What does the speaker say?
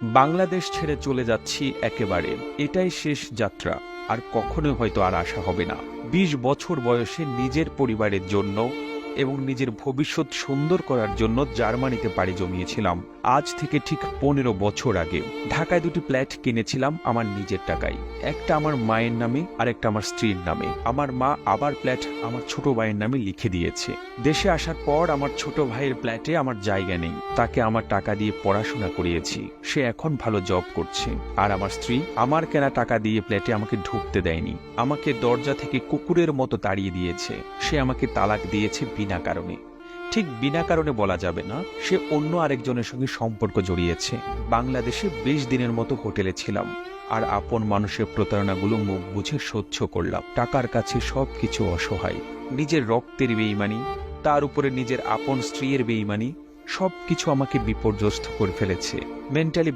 বাংলাদেশ ছেড়ে চলে যাচ্ছি একেবারে। এটাই শেষ যাত্রা। আর কখনোই হয়তো আর আসা হবে না। ২০ বছর বয়সে নিজের পরিবারের জন্য এবং নিজের ভবিষ্যৎ সুন্দর করার জন্য জার্মানিতে পাড়ি জমিয়েছিলাম। আজ থেকে ঠিক ১৫ বছর আগে ঢাকায় দুটি ফ্ল্যাট কিনেছিলাম আমার নিজের টাকায়। একটা আমার মায়ের নামে আর একটা আমার স্ত্রীর নামে। আমার মা আবার ফ্ল্যাট আমার ছোট ভাইয়ের নামে লিখে দিয়েছে। দেশে আসার পর আমার ছোট ভাইয়ের ফ্ল্যাটে আমার জায়গা নেই। তাকে আমার টাকা দিয়ে পড়াশোনা করিয়েছি। সে এখন ভালো জব করছে। আর আমার স্ত্রী আমার কেনা টাকা দিয়ে ফ্ল্যাটে আমাকে ঢুকতে দেয়নি। আমাকে দরজা থেকে কুকুরের মতো তাড়িয়ে দিয়েছে। সে আমাকে তালাক দিয়েছে বিনা কারণে। ঠিক বিনা কারণে বলা যাবে না, সে অন্য আরেকজনের সঙ্গে সম্পর্ক জড়িয়েছে। বাংলাদেশে ২০ দিনের মতো হোটেলে ছিলাম। আর আপন মানুষের প্রতারণাগুলো মুখ বুঝে সহ্য করলাম। টাকার কাছে সবকিছু অসহায়। নিজের রক্তের বেঈমানি, তার উপরে নিজের আপন স্ত্রীর বেঈমানি, সবকিছু আমাকে বিপর্যস্ত করে ফেলেছে। মেন্টালি